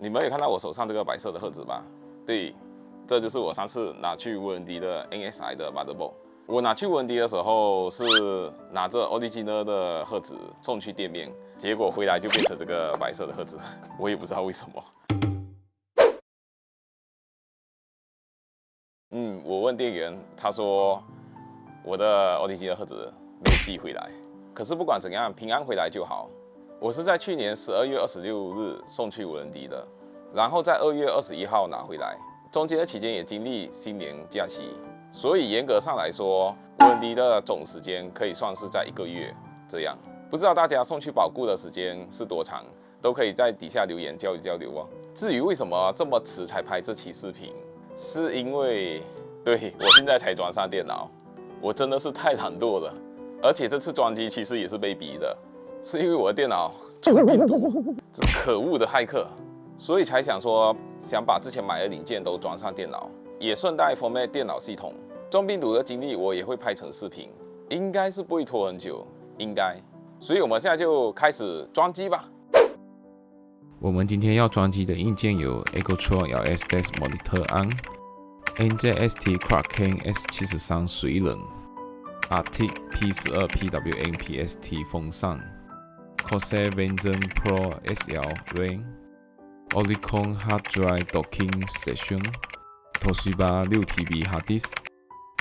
你们有看到我手上这个白色的盒子吧？对，这就是我上次拿去无人机的 NSI 的 motherboard。我拿去无人机的时候是拿着 original 的盒子送去店面，结果回来就变成这个白色的盒子，我也不知道为什么。我问店员，他说我的 original 盒子没有寄回来，可是不管怎样，平安回来就好。我是在去年12月26日送去无人机的，然后在2月21号拿回来，中间的期间也经历新年假期，所以严格上来说，无人机的总时间可以算是在1个月这样。不知道大家送去保固的时间是多长，都可以在底下留言交流交流哦。至于为什么这么迟才拍这期视频，是因为对我现在才装上电脑，我真的是太懒惰了，而且这次装机其实也是被逼的。是因为我的电脑出病毒，这可恶的骇客，所以才想把之前买的零件都装上电脑，也顺带 format 电脑系统。中病毒的经历我也会拍成视频，应该是不会拖很久，应该。所以我们现在就开始装机吧。我们今天要装机的硬件有 Ergotron LS Desk Monitor NJST Kraken S73 水冷 Arctic P12 PWM PST 风扇Corsair Vision Pro SL RAM Olicon Hard Drive Docking Station Toshiba 6TB Hard Disk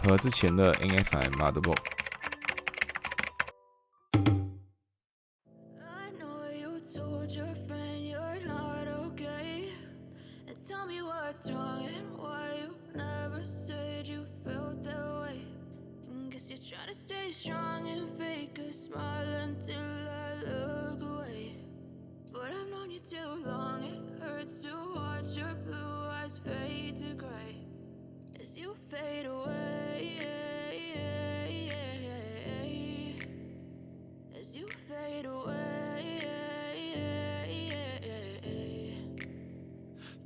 和之前的 NSI Motherboard。Try to stay strong and fake a smile until I look away. But I've known you too long, it hurts to watch your blue eyes fade to gray as you fade away. As you fade away.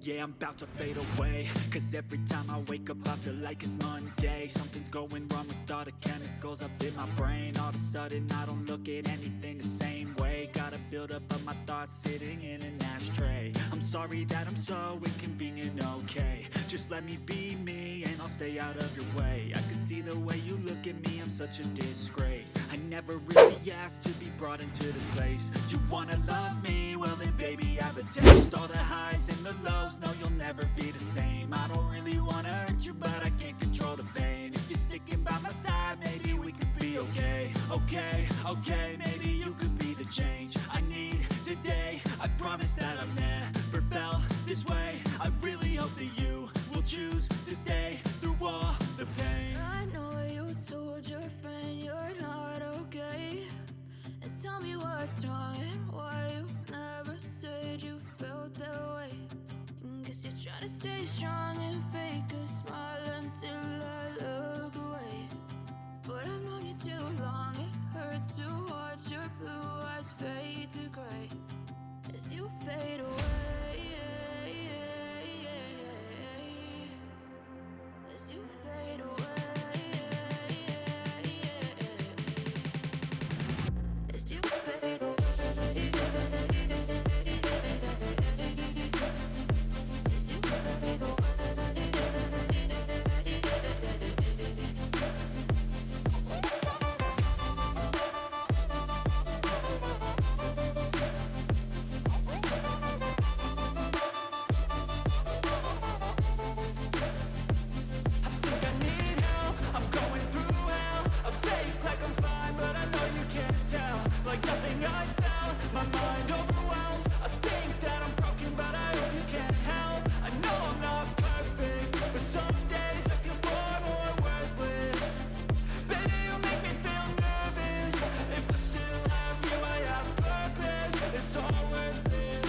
Yeah, I'm about to fade away, cause every time I wake up I feel like it's Monday. Something's going wrong with all the chemicals up in my brain. All of a sudden I don't look at anything the same way. Got a build up of my thoughts sitting in an ashtray. I'm sorry that I'm so inconvenient, okay. Just let me be me and I'll stay out of your way. I can see the way you look at me, I'm such a disgrace. I never really asked to be brought into this place. You wanna love me? Well then baby I have a taste. All the highs and the lows, no you'll never be the same. I don't really wanna hurt you but I can't control the pain. If you're sticking by my side maybe we could be okay. Okay, maybe you could be the change I need today. I promise that I've never felt this way. I really hope that you will choose to stay through all the pain. I know you told your friend you're not okay, and tell me what's wrong and why you never said you felt that way. Guess you're trying to stay strong and fake a smile until I look away. But I've known you too long, it hurts to watch your blue eyes fade to gray as you fade away. As you fade away. As you fade away. Like nothing I felt, my mind overwhelms. I think that I'm broken, but I hope you can't help. I know I'm not perfect, but some days I feel far more worthless. Baby, you make me feel nervous. If I still have you, I have purpose. It's all worth it.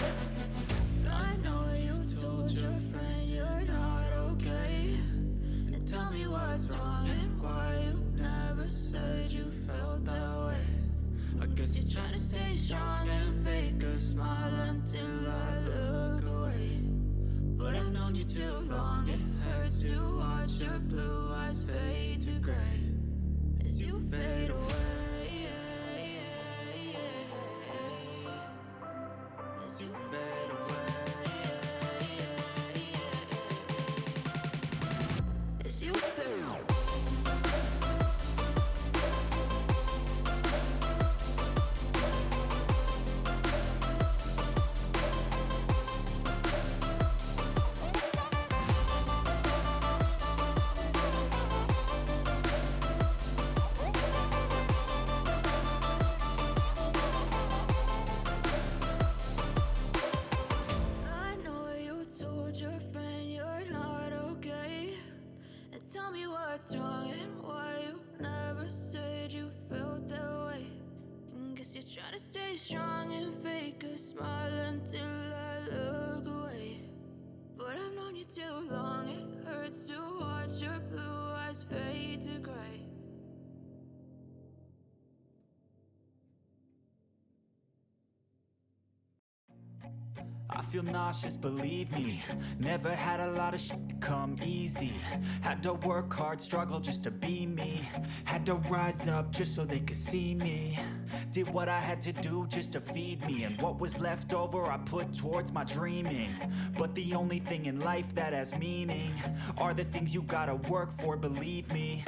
I know you told your friend you're not okay, and tell me what's wrong and why you never said you felt that way. I guess you're trying to stay strong and fake a smile until I look away. But I've known you too long, it hurts to watch your blue eyes fade to gray as you fade away. As you fade away. what's wrong and why you never said you felt that way. Guess you're trying to stay strong and fake a smile until I look away. But I've known you too long, it hurts to watch your blue eyes fade to gray. I feel nauseous, believe me. Never had a lot of shit come easy. Had to work hard, struggle just to be me. Had to rise up just so they could see me. Did what I had to do just to feed me. And what was left over I put towards my dreaming. But the only thing in life that has meaning are the things you gotta work for, believe me.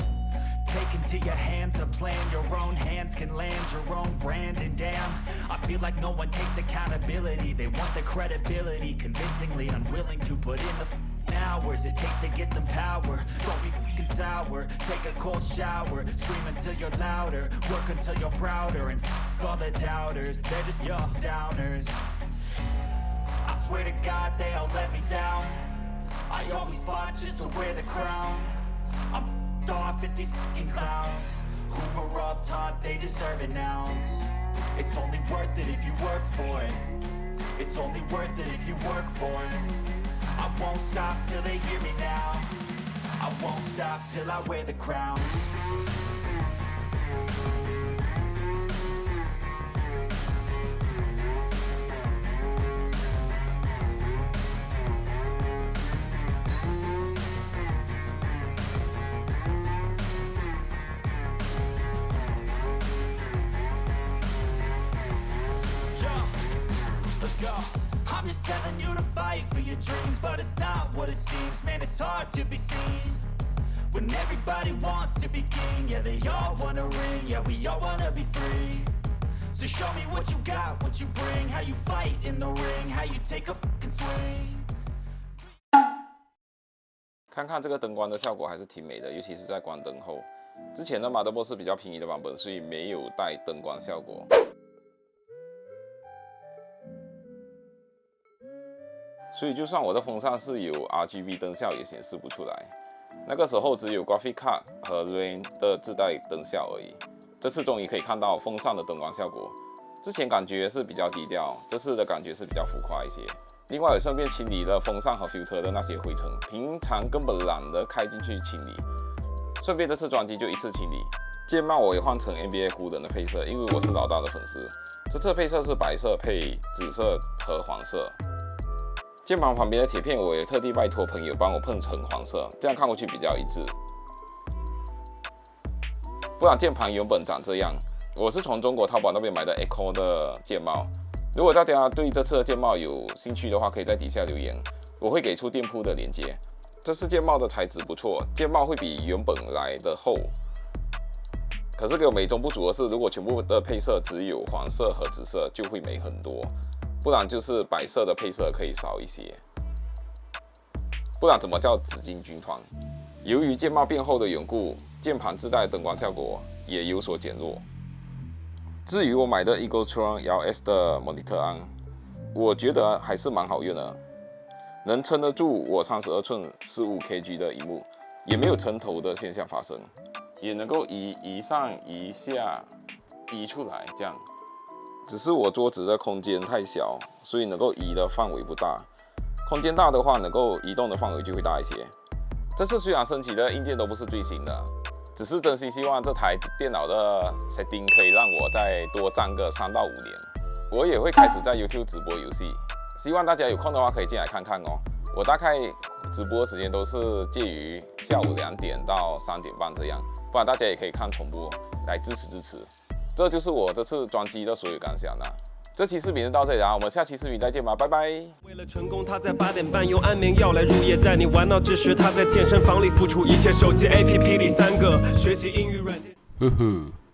Take into your hands a plan, your own hands can land your own brand. And damn, I feel like no one takes accountability. They want the credibility, convincingly unwilling to put in the hours it takes to get some power. Don't be fucking sour, take a cold shower. Scream until you're louder, work until you're prouder. And all the doubters, they're just your downers. I swear to God they all let me down. I always fought just to wear the crown. I'm off at these fucking clowns who were all taught they deserve an ounce. It's only worth it if you work for it. It's only worth it if you work for it. I won't stop till they hear me now. I won't stop till I wear the crown. I'm just telling you to fight for your dreams, but it's not what it seems. Man, it's hard to be seen when everybody wants to be king. Yeah, they all wanna ring, yeah, we all wanna be free. So show me what you got, what you bring, how you fight in the ring, how you take a fucking swing. 看看这个灯光的效果还是挺美的，尤其是在关灯后。之前的马德波是比较便宜的版本，所以没有带灯光效果。所以就算我的风扇是有 RGB 灯效，也显示不出来。那个时候只有 Graphic Card 和 Rain 的自带灯效而已。这次终于可以看到风扇的灯光效果。之前感觉是比较低调，这次的感觉是比较浮夸一些。另外也顺便清理了风扇和 filter 的那些灰尘，平常根本懒得开进去清理。顺便这次专辑就一次清理。键帽我也换成 NBA 湖人的配色，因为我是老大的粉丝。这次的配色是白色配紫色和黄色。键盘旁边的铁片，我也特地拜托朋友帮我喷成黄色，这样看过去比较一致。不然键盘原本长这样。我是从中国淘宝那边买的 Echo 的键帽。如果大家对这次的键帽有兴趣的话，可以在底下留言，我会给出店铺的链接。这次键帽的材质不错，键帽会比原本来的厚。可是给我美中不足的是，如果全部的配色只有黄色和紫色，就会美很多。不然就是白色的配色可以少一些，不然怎么叫紫金军团？由于键帽变厚的缘故，键盘自带灯光效果也有所减弱。至于我买的 Egotron LS 的 Monitor Arm， 我觉得还是蛮好用的，能撑得住我32寸15kg 的萤幕，也没有沉头的现象发生，也能够移上移下移出来这样。只是我桌子的空间太小，所以能够移的范围不大。空间大的话，能够移动的范围就会大一些。这次虽然升级的硬件都不是最新的，只是真心希望这台电脑的 setting 可以让我再多站个3到5年。我也会开始在 YouTube 直播游戏，希望大家有空的话可以进来看看哦。我大概直播的时间都是介于下午2点到3点半这样，不然大家也可以看重播来支持。这就是我这次专辑的所有感想啦。这期视频就到这里啦，我们下期视频再见吧，拜拜。为了成功，他在8点半用安眠药来入夜，在你玩闹之时，他在健身房里付出一切。手机 APP 里3个学习英语软件。呵呵。